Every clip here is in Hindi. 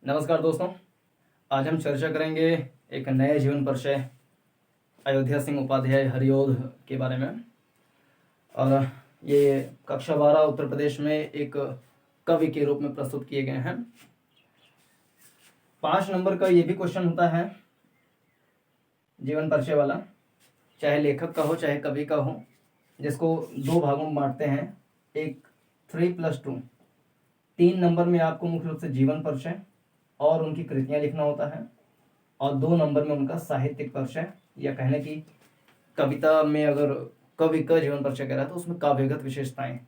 नमस्कार दोस्तों। आज हम चर्चा करेंगे एक नए जीवन परिचय अयोध्या सिंह उपाध्याय हरिऔध के बारे में। और ये कक्षा 12 उत्तर प्रदेश में एक कवि के रूप में प्रस्तुत किए गए हैं। 5 नंबर का ये भी क्वेश्चन होता है जीवन परिचय वाला, चाहे लेखक का हो चाहे कवि का हो, जिसको 2 भागों में बांटते हैं। एक 3+2, 3 नंबर में आपको मुख्य रूप से जीवन परिचय और उनकी कृतियां लिखना होता है, और 2 नंबर में उनका साहित्यिक परिचय, या कहने की कविता में अगर कवि का जीवन परिचय कह रहा है तो उसमें काव्यगत विशेषताएं।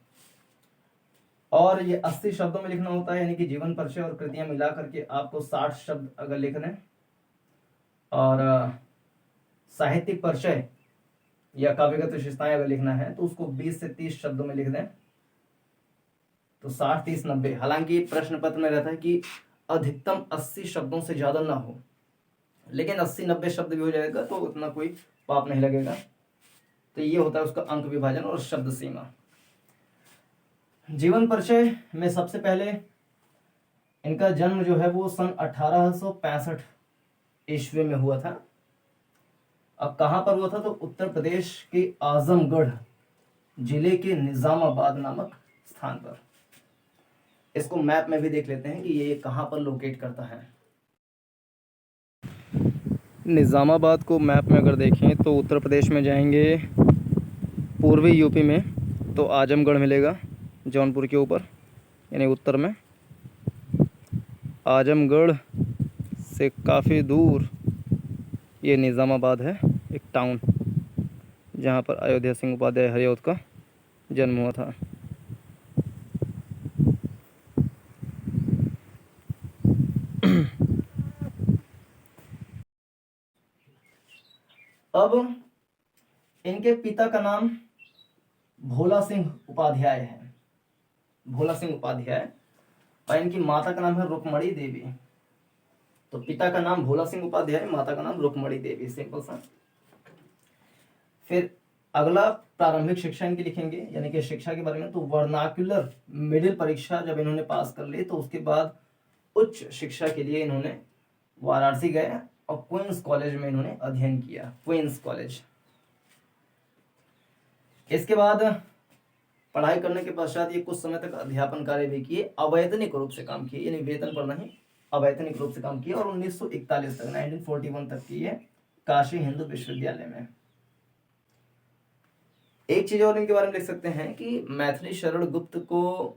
और ये 80 शब्दों में लिखना होता है, यानी कि जीवन परिचय और कृतियां मिला करके आपको 60 शब्द अगर लिखने, और साहित्यिक परिचय या काव्यगत विशेषताएं अगर लिखना है तो उसको 20 से 30 शब्दों में लिख दें, तो 60, 30, 90। हालांकि प्रश्न पत्र में रहता है कि अधिकतम 80 शब्दों से ज्यादा ना हो, लेकिन 80-90 शब्द भी हो जाएगा तो उतना कोई पाप नहीं लगेगा। तो ये होता है उसका अंक विभाजन और शब्द सीमा। जीवन परिचय में सबसे पहले इनका जन्म जो है वो सन 1865 ईस्वी में हुआ था। अब कहां पर हुआ था, तो उत्तर प्रदेश के आजमगढ़ जिले के निजामाबाद नामक स्थान पर। इसको मैप में भी देख लेते हैं कि ये कहां पर लोकेट करता है। निज़ामाबाद को मैप में अगर देखें तो उत्तर प्रदेश में जाएंगे, पूर्वी यूपी में तो आजमगढ़ मिलेगा जौनपुर के ऊपर, यानी उत्तर में। आजमगढ़ से काफ़ी दूर ये निज़ामाबाद है, एक टाउन जहाँ पर अयोध्या सिंह उपाध्याय हरिऔध का जन्म हुआ था। अब इनके पिता का नाम भोला सिंह उपाध्याय है, भोला सिंह उपाध्याय, और इनकी माता का नाम है रुक्मणी देवी। तो पिता का नाम भोला सिंह उपाध्याय, माता का नाम रुक्मणी देवी, सिंपल सा। फिर अगला प्रारंभिक शिक्षा इनकी लिखेंगे, यानी कि शिक्षा के बारे में। तो वर्नाक्युलर मिडिल परीक्षा जब इन्होंने पास कर ली तो उसके बाद उच्च शिक्षा के लिए इन्होंने वाराणसी गए और क्वींस कॉलेज में इन्होंने अध्ययन किया, क्वींस कॉलेज। इसके बाद पढ़ाई करने के पश्चात ये कुछ समय तक अध्यापन कार्य भी किए, अवैतनिक रूप से काम किए, यानी वेतन पर नहीं, अवैतनिक रूप से काम किया। और 1941 तक, 1941 तक किए काशी हिंदू विश्वविद्यालय में। एक चीज और इनके बारे में लिख सकते हैं कि मैथिली शरण गुप्त को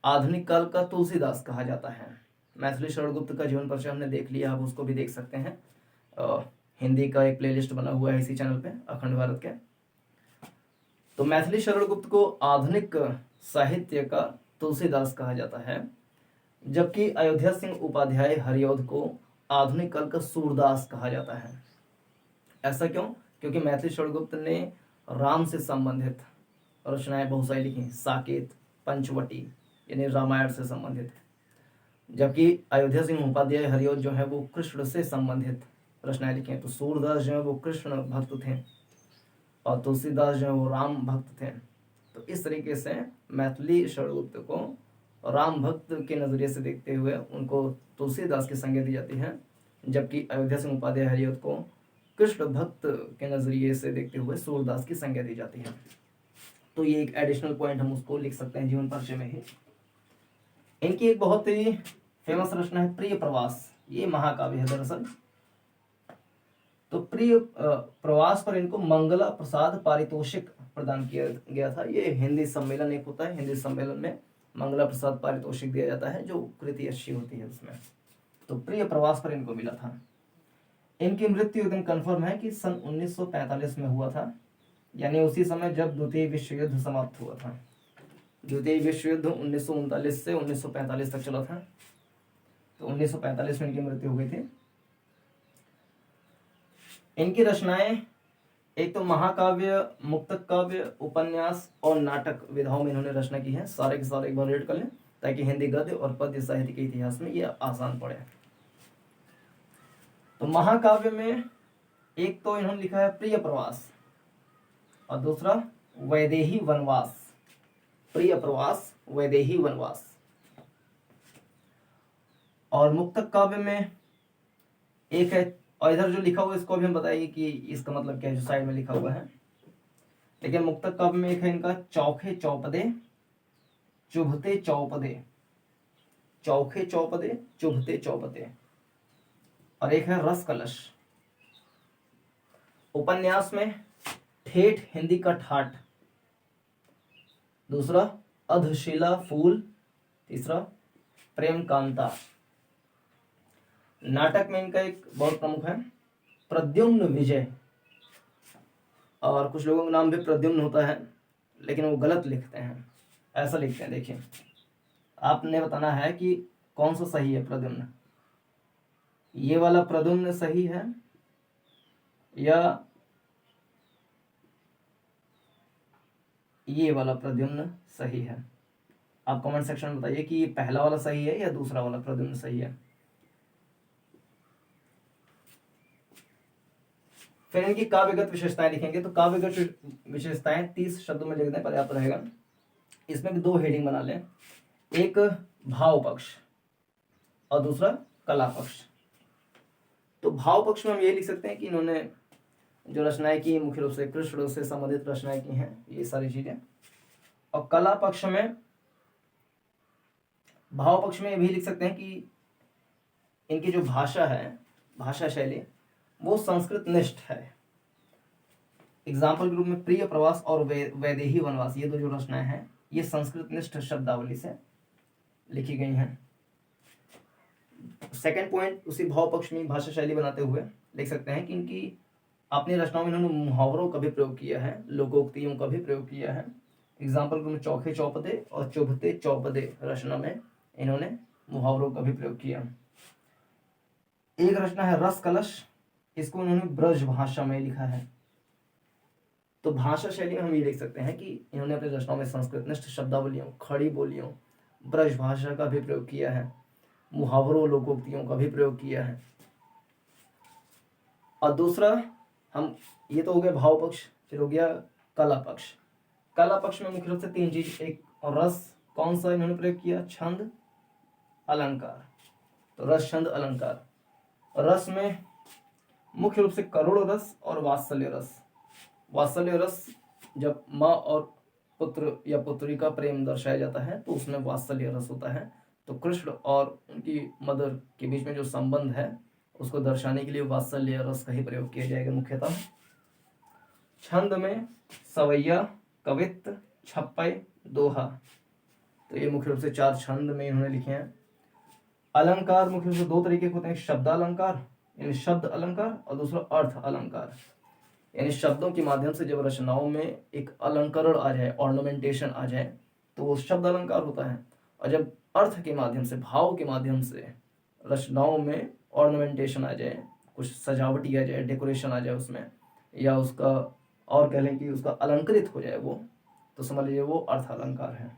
आधुनिक काल का तुलसीदास कहा जाता है। मैथिली शरण गुप्त का जीवन परिचय हमने देख लिया, आप उसको भी देख सकते हैं। हिंदी का एक प्लेलिस्ट बना हुआ है इसी चैनल पे, अखंड भारत के। तो मैथिली शरण गुप्त को आधुनिक साहित्य का तुलसीदास कहा जाता है, जबकि अयोध्या सिंह उपाध्याय हरिऔध को आधुनिक काल का सूरदास कहा जाता है। ऐसा क्यों? क्योंकि मैथिली शरण गुप्त ने राम से संबंधित रचनाएं बहुत सारी लिखी, साकेत, पंचवटी, यानी रामायण से संबंधित। जबकि अयोध्या सिंह उपाध्याय हरिऔध जो है वो कृष्ण से संबंधित रचनाएं लिखी हैं। तो सूरदास जो है वो कृष्ण भक्त थे और तुलसीदास जो है वो राम भक्त थे। तो इस तरीके से मैथिली शरण गुप्त को राम भक्त के नजरिए से देखते हुए उनको तुलसीदास की संज्ञा दी जाती है, जबकि अयोध्या सिंह उपाध्याय हरिऔध को कृष्ण भक्त के नजरिए से देखते हुए सूरदास की संज्ञा दी जाती है। तो ये एक एडिशनल पॉइंट हम उसको लिख सकते हैं जीवन परिचय में ही। इनकी एक बहुत ही फेमस रचना है प्रिय प्रवास, ये महाकाव्य है दरअसल। तो प्रिय प्रवास पर इनको मंगला प्रसाद पारितोषिक प्रदान किया गया था। ये हिंदी सम्मेलन एक होता है, हिंदी सम्मेलन में मंगला प्रसाद पारितोषिक दिया जाता है जो कृति अच्छी होती है उसमें। तो प्रिय प्रवास पर इनको मिला था। इनकी मृत्यु एकदम कंफर्म है कि सन 1945 में हुआ था, यानी उसी समय जब द्वितीय विश्व युद्ध समाप्त हुआ था। द्वितीय विश्व युद्ध 1939 से 1945 तक चला था। तो 1945 में इनकी मृत्यु हो गई थी। इनकी रचनाएं एक तो महाकाव्य, मुक्तक काव्य, उपन्यास और नाटक विधाओं में इन्होंने रचना की है। सारे के सारे एक बार रीड कर लें ताकि हिंदी गद्य और पद्य साहित्य के इतिहास में ये आसान पड़े। तो महाकाव्य में एक तो इन्होंने लिखा है प्रिय प्रवास और दूसरा वैदेही वनवास। प्रिय प्रवास, वैदेही वनवास। और मुक्तक काव्य में एक है, और इधर जो लिखा हुआ है इसको भी हम बताएंगे कि इसका मतलब क्या है जो साइड में लिखा हुआ है। लेकिन मुक्तक काव्य में एक है इनका चौखे चौपदे चुभते चौपदे, चौखे चौपदे चुभते चौपदे, और एक है रस कलश। उपन्यास में ठेठ हिंदी का ठाठ, दूसरा अधशिला फूल, तीसरा प्रेम कांता। नाटक में इनका एक बहुत प्रमुख है प्रद्युम्न विजय, और कुछ लोगों का नाम भी प्रद्युम्न होता है लेकिन वो गलत लिखते हैं, ऐसा लिखते हैं। देखिए आपने बताना है कि कौन सा सही है प्रद्युम्न, ये वाला प्रद्युम्न सही है या ये वाला प्रद्युम्न सही है। आप कमेंट सेक्शन में बताइए कि ये पहला वाला सही है या दूसरा वाला प्रद्युम्न सही है। फिर इनकी काव्यगत विशेषताएं लिखेंगे, तो काव्यगत विशेषताएं 30 शब्दों में लिख दें पर्याप्त रहेगा। इसमें भी 2 हेडिंग बना लें, एक भाव पक्ष और दूसरा कला पक्ष। तो भाव पक्ष में हम ये लिख सकते हैं कि इन्होंने जो रचनाएं की मुख्य रूप से कृष्ण से संबंधित रचनाएं की हैं, ये सारी चीजें। और कला पक्ष में, भाव पक्ष में ये भी लिख सकते हैं कि इनकी जो भाषा है, भाषा शैली, वो संस्कृत निष्ठ है। एग्जाम्पल के रूप में प्रिय प्रवास और वैदेही वनवास, ये 2 जो रचनाएं हैं ये संस्कृत निष्ठ शब्दावली से लिखी गई हैं। सेकंड पॉइंट उसी भाव पक्ष में भाषा शैली बनाते हुए लिख सकते हैं कि इनकी अपनी रचनाओं में इन्होंने मुहावरों का भी प्रयोग किया है, लोकोक्तियों का भी प्रयोग किया है। एग्जाम्पल के रूप में चौखे चौपदे और चुभते चौपदे रचना में इन्होंने मुहावरों का भी प्रयोग किया। एक रचना है रस कलश, इसको इन्होंने ब्रज भाषा में लिखा है। तो भाषा शैली में हम ये लिख सकते हैं कि इन्होंने अपनी रचनाओं में संस्कृत निष्ठ शब्दावलियों, खड़ी बोलियों, ब्रज भाषा का भी प्रयोग किया है, मुहावरों, लोकोक्तियों का भी प्रयोग किया है। और दूसरा, हम ये तो हो गया भाव पक्ष, फिर हो गया कला पक्ष। कला पक्ष में मुख्य रूप से 3 चीज, एक रस, कौन सा इन्होंने प्रयोग किया, छंद अलंकार। तो रस छंद अलंकार। रस में मुख्य रूप से करुण रस और वात्सल्य रस। वात्सल्य रस जब माँ और पुत्र या पुत्री का प्रेम दर्शाया जाता है तो उसमें वात्सल्य रस होता है। तो कृष्ण और उनकी मदर के बीच में जो संबंध है उसको दर्शाने के लिए वात्सल्य रस का ही प्रयोग किया जाएगा मुख्यतः। छंद में सवैया, कवित्त, छप्पय, दोहा, तो ये मुख्य रूप से 4 छंद में इन्होंने लिखे हैं। अलंकार मुख्य रूप से 2 तरीके के होते हैं, शब्दालंकार यानी शब्द अलंकार और दूसरा अर्थ अलंकार, यानी शब्दों के माध्यम से जब रचनाओं में एक अलंकरण आ जाए, ऑर्नामेंटेशन आ जाए तो वो शब्द अलंकार होता है। और जब अर्थ के माध्यम से, भाव के माध्यम से रचनाओं में ऑर्नामेंटेशन आ जाए, कुछ सजावटी आ जाए, डेकोरेशन आ जाए उसमें, या उसका और कह लें कि उसका अलंकृत हो जाए वो, तो समझ लीजिए वो अर्थ अलंकार है।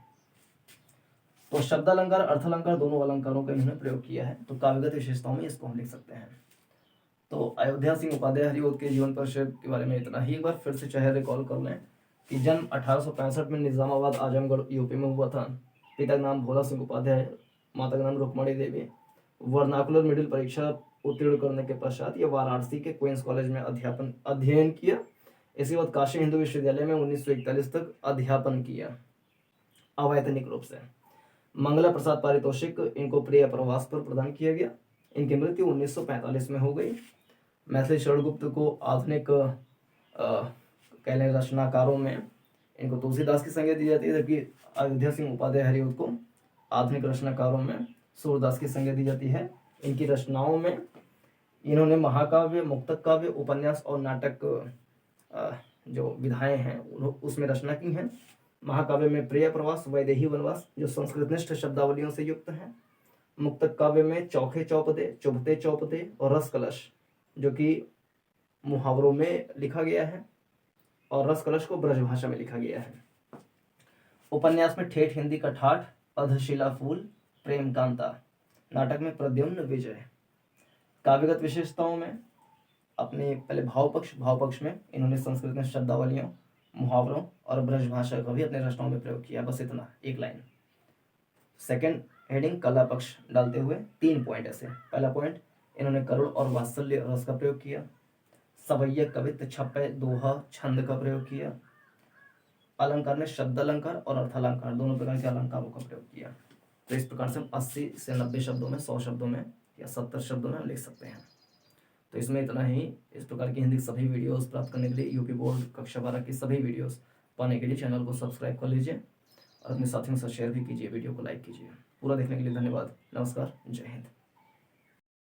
तो शब्द अलंकार, अर्थ अलंकार, दोनों अलंकारों का इन्होंने प्रयोग किया है। तो काव्यगत विशेषताओं में इसको हम लिख सकते हैं। तो अयोध्या सिंह उपाध्याय हरिओद के जीवन परिचय के बारे में इतना ही। एक बार फिर से चाहे रिकॉल कर लें कि जन्म 1865 में निजामाबाद आजमगढ़ यूपी में हुआ था। पिता का नाम भोला सिंह उपाध्याय, माता का नाम रुक्मणी देवी। वर्नाकुलर मिडिल परीक्षा उत्तीर्ण करने के पश्चात ये वाराणसी के क्वींस कॉलेज में अध्ययन किया। इसके बाद काशी हिंदू विश्वविद्यालय में 1941 तक अध्यापन किया अवैतनिक रूप से। मंगला प्रसाद पारितोषिक इनको प्रिय प्रवास पर प्रदान किया गया। इनकी मृत्यु 1945 में हो गई। मैथिली शरण गुप्त को आधुनिक कह लें रचनाकारों में इनको तुलसीदास की संज्ञा दी जाती है, जबकि अयोध्या सिंह उपाध्याय हरिओद को आधुनिक रचनाकारों में सूरदास की संज्ञा दी जाती है। इनकी रचनाओं में इन्होंने महाकाव्य, मुक्तक काव्य, उपन्यास और नाटक जो विधाएं हैं उसमें रचना की हैं। महाकाव्य में प्रिय प्रवास, वैदेही वनवास जो संस्कृतनिष्ठ शब्दावलियों से युक्त हैं। मुक्तक काव्य में चौखे चौपदे, चुभते चौपदे और रस कलश जो कि मुहावरों में लिखा गया है, और रस कलश को ब्रजभाषा में लिखा गया है। उपन्यास में ठेठ हिंदी का ठाठ, अधशिला फूल, प्रेम कांता। नाटक में प्रद्युम्न विजय। काव्यगत विशेषताओं में अपने पहले भाव पक्ष में इन्होंने संस्कृत में शब्दावलियों, मुहावरों और ब्रजभाषा का भी अपने रचनाओं में प्रयोग किया। बस इतना, एक लाइन। सेकंड हेडिंग कला पक्ष डालते हुए 3 पॉइंट ऐसे। पहला पॉइंट, इन्होंने करुण और वात्सल्य रस का प्रयोग किया। सवैया कवित्व छप्पे दोहा छंद का प्रयोग किया। अलंकार में शब्द अलंकार और अर्थालंकार दोनों प्रकार के अलंकारों का प्रयोग किया। तो इस प्रकार से हम 80 से 90 शब्दों में, 100 शब्दों में या 70 शब्दों में हम लिख सकते हैं। तो इसमें इतना ही। इस प्रकार की हिंदी की सभी वीडियोस प्राप्त करने के लिए यूपी बोर्ड कक्षा 12 की सभी वीडियोस पाने के लिए चैनल को सब्सक्राइब कर लीजिए और अपने साथियों के साथ शेयर भी कीजिए, वीडियो को लाइक कीजिए। पूरा देखने के लिए धन्यवाद। नमस्कार, जय हिंद।